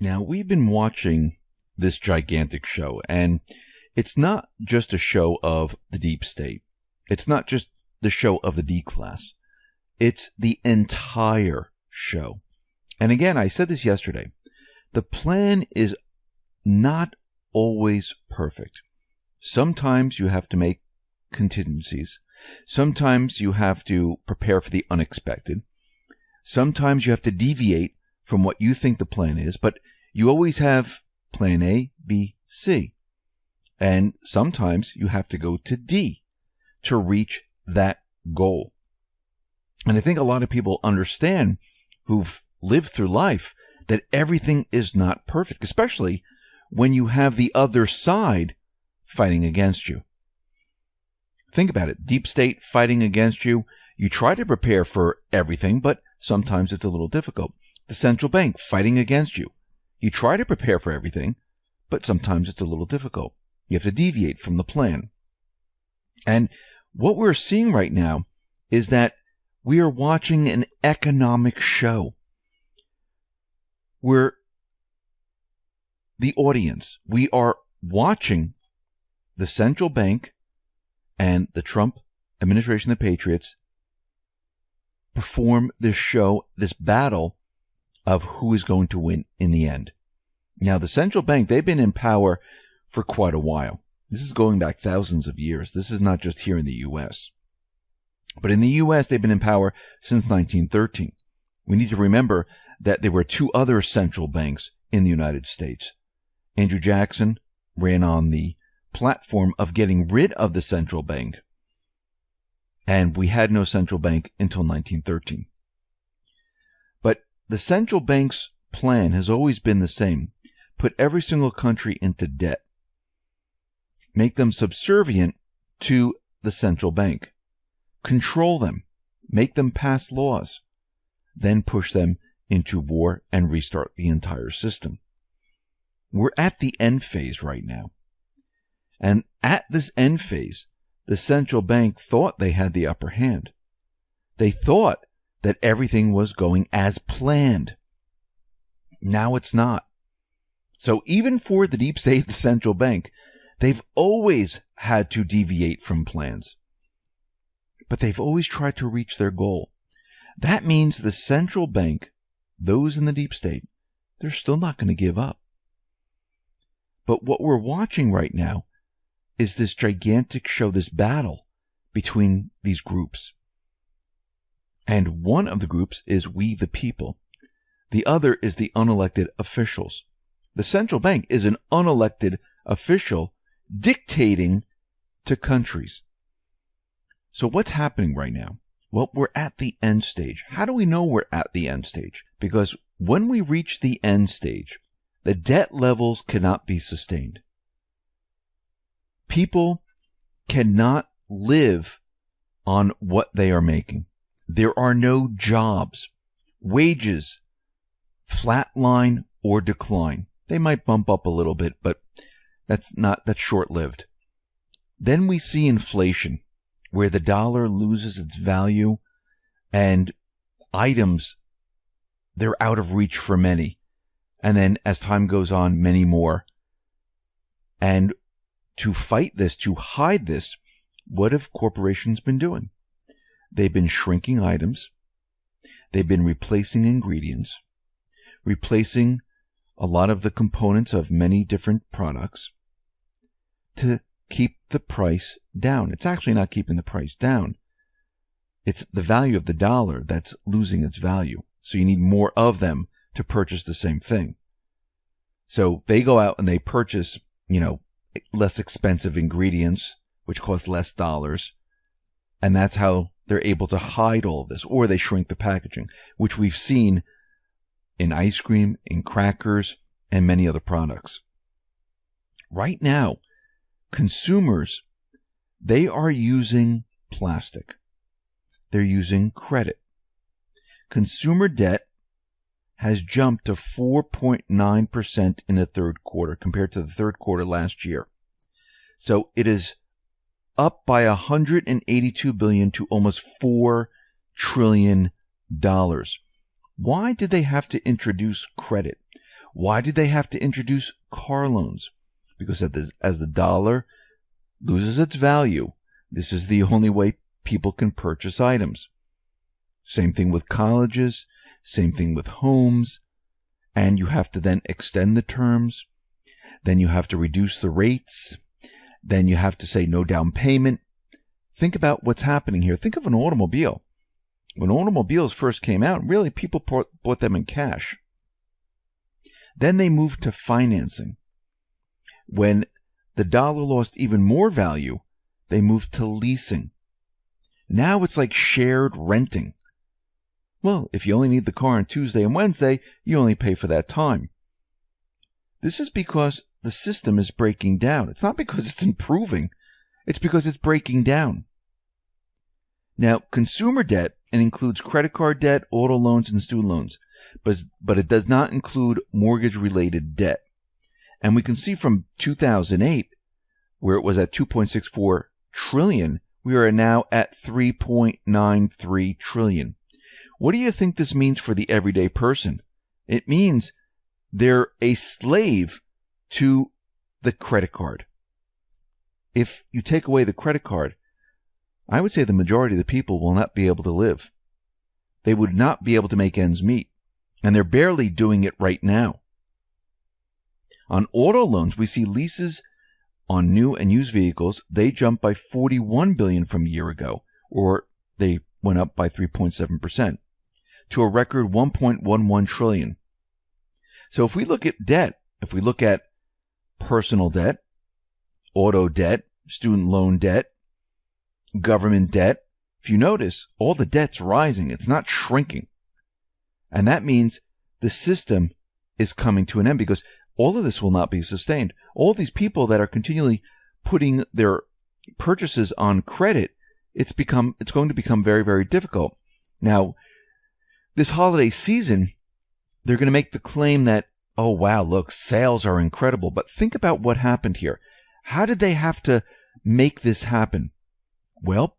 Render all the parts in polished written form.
Now, we've been watching this gigantic show, and it's not just a show of the deep state. It's not just the show of the D class. It's the entire show. And again, I said this yesterday. The plan is not always perfect. Sometimes you have to make contingencies. Sometimes you have to prepare for the unexpected. Sometimes you have to deviate from what you think the plan is, but you always have plan A, B, C. And sometimes you have to go to D to reach that goal. And I think a lot of people understand who've lived through life that everything is not perfect, especially when you have the other side fighting against you. Think about it. Deep state fighting against you. You try to prepare for everything, but sometimes it's a little difficult. The central bank fighting against you. You try to prepare for everything, but sometimes it's a little difficult. You have to deviate from the plan. And what we're seeing right now is that we are watching an economic show. We're the audience. We are watching the central bank and the Trump administration, the Patriots, perform this show, this battle of who is going to win in the end. Now, the central bank, they've been in power for quite a while. This is going back thousands of years. This is not just here in the U.S. But in the U.S., they've been in power since 1913. We need to remember that there were two other central banks in the United States. Andrew Jackson ran on the platform of getting rid of the central bank, and we had no central bank until 1913. But the central bank's plan has always been the same. Put every single country into debt. Make them subservient to the central bank. Control them. Make them pass laws. Then push them into war and restart the entire system. We're at the end phase right now. And at this end phase, the central bank thought they had the upper hand. They thought that everything was going as planned. Now it's not. So even for the deep state, the central bank, they've always had to deviate from plans. But they've always tried to reach their goal. That means the central bank, those in the deep state, they're still not going to give up. But what we're watching right now is this gigantic show, this battle between these groups. And one of the groups is we the people. The other is the unelected officials. The central bank is an unelected official dictating to countries. So what's happening right now? Well, we're at the end stage. How do we know we're at the end stage? Because when we reach the end stage, the debt levels cannot be sustained. People cannot live on what they are making. There are no jobs. Wages flatline or decline. They might bump up a little bit, but that's short-lived. Then we see inflation, where the dollar loses its value and items, they're out of reach for many. And then as time goes on, many more. And to fight this, to hide this, what have corporations been doing? They've been shrinking items. They've been replacing ingredients, replacing a lot of the components of many different products to keep the price down. It's actually not keeping the price down. It's the value of the dollar that's losing its value. So you need more of them to purchase the same thing. So they go out and they purchase, less expensive ingredients, which cost less dollars. And that's how they're able to hide all of this. Or they shrink the packaging, which we've seen in ice cream, in crackers, and many other products. Right now, consumers, they are using plastic. They're using credit. Consumer debt has jumped to 4.9% in the third quarter compared to the third quarter last year. So it is up by $182 billion to almost $4 trillion. Why did they have to introduce credit? Why did they have to introduce car loans? Because as the dollar loses its value, this is the only way people can purchase items. Same thing with colleges, same thing with homes, and you have to then extend the terms, then you have to reduce the rates, then you have to say no down payment. Think about what's happening here. Think of an automobile. When automobiles first came out, really people bought them in cash. Then they moved to financing. When the dollar lost even more value, they moved to leasing. Now it's like shared renting. Well, if you only need the car on Tuesday and Wednesday, you only pay for that time. This is because the system is breaking down. It's not because it's improving. It's because it's breaking down. Now, consumer debt includes credit card debt, auto loans, and student loans, but it does not include mortgage-related debt. And we can see from 2008, where it was at $2.64 trillion, we are now at $3.93 trillion. What do you think this means for the everyday person? It means they're a slave to the credit card. If you take away the credit card, I would say the majority of the people will not be able to live. They would not be able to make ends meet. And they're barely doing it right now. On auto loans, we see leases on new and used vehicles. They jumped by $41 billion from a year ago, or they went up by 3.7%, to a record $1.11 trillion. So if we look at debt, if we look at personal debt, auto debt, student loan debt, government debt, if you notice, all the debt's rising. It's not shrinking. And that means the system is coming to an end, because all of this will not be sustained. All these people that are continually putting their purchases on credit, it's going to become very, very difficult. Now, this holiday season, they're going to make the claim that, oh, wow, look, sales are incredible. But think about what happened here. How did they have to make this happen? Well,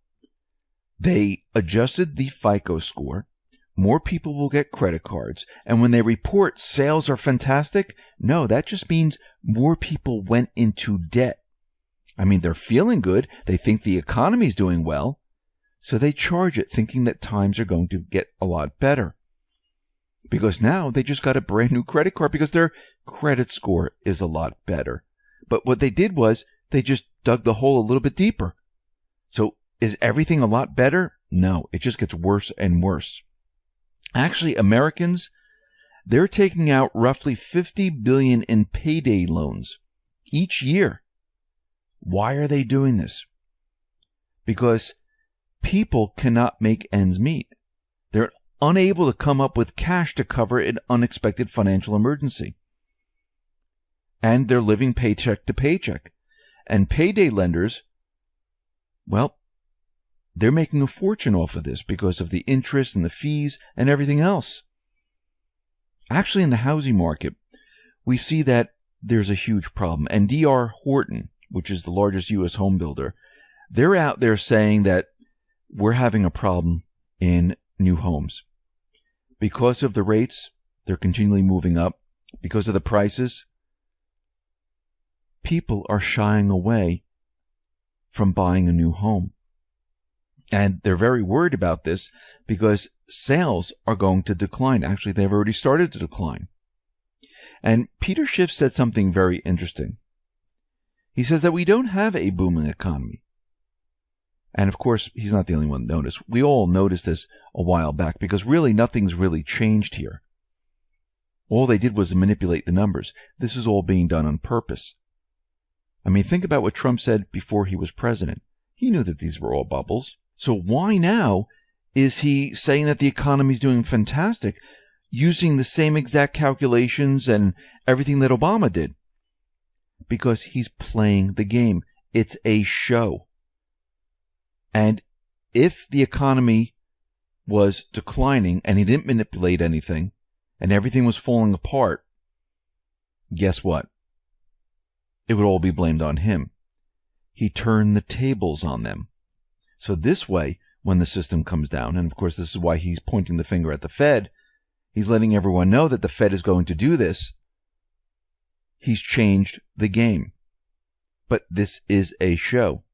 they adjusted the FICO score. More people will get credit cards. And when they report sales are fantastic, no, that just means more people went into debt. I mean, they're feeling good. They think the economy is doing well. So they charge it thinking that times are going to get a lot better. Because now they just got a brand new credit card because their credit score is a lot better. But what they did was they just dug the hole a little bit deeper. So is everything a lot better? No, it just gets worse and worse. Actually, Americans, they're taking out roughly $50 billion in payday loans each year. Why are they doing this? Because people cannot make ends meet. They're unable to come up with cash to cover an unexpected financial emergency. And they're living paycheck to paycheck. And payday lenders, well, they're making a fortune off of this because of the interest and the fees and everything else. Actually, in the housing market, we see that there's a huge problem. And D.R. Horton, which is the largest U.S. home builder, they're out there saying that we're having a problem in new homes. Because of the rates, they're continually moving up. Because of the prices, people are shying away from buying a new home. And they're very worried about this because sales are going to decline. Actually, they've already started to decline. And Peter Schiff said something very interesting. He says that we don't have a booming economy. And of course, he's not the only one to notice. We all noticed this a while back because really nothing's really changed here. All they did was manipulate the numbers. This is all being done on purpose. I mean, think about what Trump said before he was president. He knew that these were all bubbles. So why now is he saying that the economy is doing fantastic, using the same exact calculations and everything that Obama did? Because he's playing the game. It's a show. And if the economy was declining and he didn't manipulate anything and everything was falling apart, guess what? It would all be blamed on him. He turned the tables on them. So this way, when the system comes down, and of course this is why he's pointing the finger at the Fed, he's letting everyone know that the Fed is going to do this he's changed the game. But this is a show.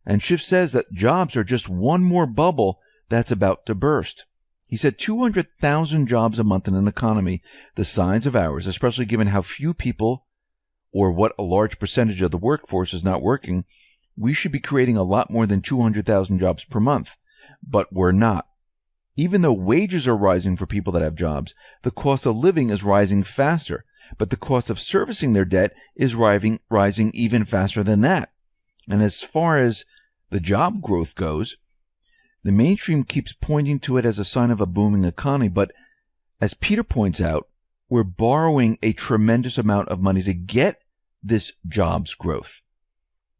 And Schiff says that jobs are just one more bubble that's about to burst. He said 200,000 jobs a month in an economy the size of ours, especially given how few people or what a large percentage of the workforce is not working, we should be creating a lot more than 200,000 jobs per month. But we're not. Even though wages are rising for people that have jobs, the cost of living is rising faster, but the cost of servicing their debt is rising even faster than that. And as far as the job growth goes, the mainstream keeps pointing to it as a sign of a booming economy, but as Peter points out, we're borrowing a tremendous amount of money to get this jobs growth.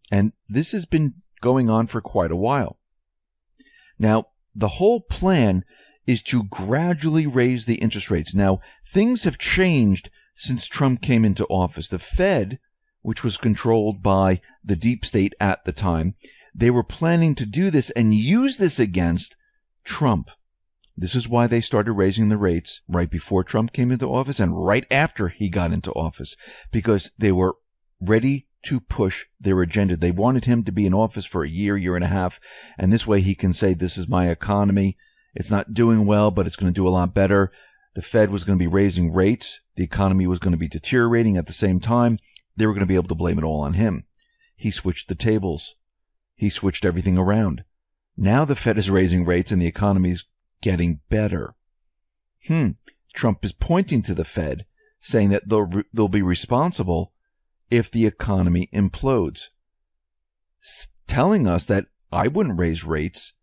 And this has been going on for quite a while. Now, the whole plan is to gradually raise the interest rates. Now, things have changed since Trump came into office. The Fed, which was controlled by the deep state at the time, they were planning to do this and use this against Trump. This is why they started raising the rates right before Trump came into office and right after he got into office, because they were ready to push their agenda. They wanted him to be in office for a year, year and a half, and this way he can say, this is my economy. It's not doing well, but it's going to do a lot better. The Fed was going to be raising rates. The economy was going to be deteriorating at the same time. They were going to be able to blame it all on him. He switched the tables. He switched everything around. Now the Fed is raising rates and the economy's getting better. Trump is pointing to the Fed, saying that they'll be responsible if the economy implodes, telling us that I wouldn't raise rates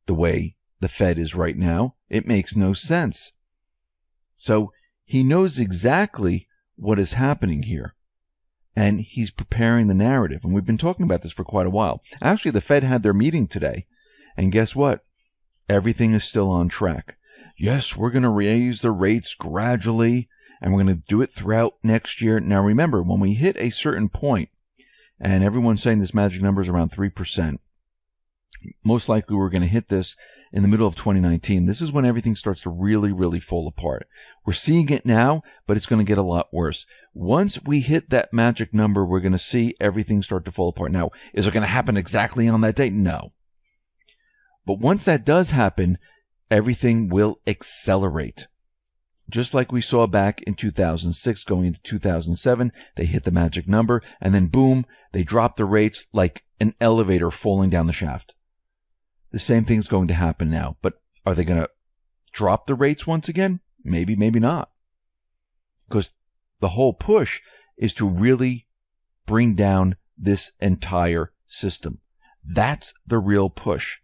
the way the Fed is right now. It makes no sense. So he knows exactly what is happening here, and he's preparing the narrative. And we've been talking about this for quite a while. Actually, the Fed had their meeting today, and guess what? Everything is still on track. Yes, we're going to raise the rates gradually, and we're going to do it throughout next year. Now, remember, when we hit a certain point, and everyone's saying this magic number is around 3%, most likely we're going to hit this in the middle of 2019. This is when everything starts to really, really fall apart. We're seeing it now, but it's going to get a lot worse. Once we hit that magic number, we're going to see everything start to fall apart. Now, is it going to happen exactly on that date? No. But once that does happen, everything will accelerate. Just like we saw back in 2006 going into 2007, they hit the magic number, and then boom, they dropped the rates like an elevator falling down the shaft. The same thing's going to happen now. But are they going to drop the rates once again? Maybe, maybe not. Because the whole push is to really bring down this entire system. That's the real push.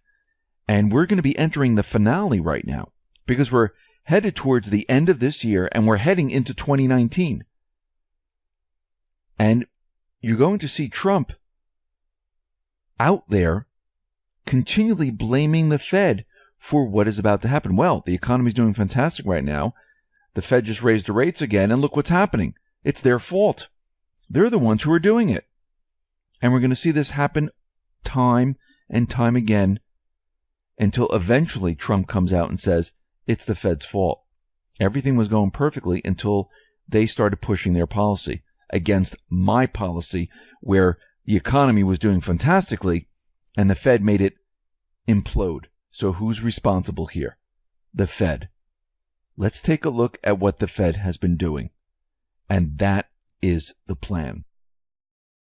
And we're going to be entering the finale right now, because we're headed towards the end of this year and we're heading into 2019. And you're going to see Trump out there continually blaming the Fed for what is about to happen. Well, the economy's doing fantastic right now. The Fed just raised the rates again, and look what's happening. It's their fault. They're the ones who are doing it. And we're going to see this happen time and time again until eventually Trump comes out and says, it's the Fed's fault. Everything was going perfectly until they started pushing their policy against my policy, where the economy was doing fantastically and the Fed made it implode. So who's responsible here? The Fed. Let's take a look at what the Fed has been doing. And that is the plan.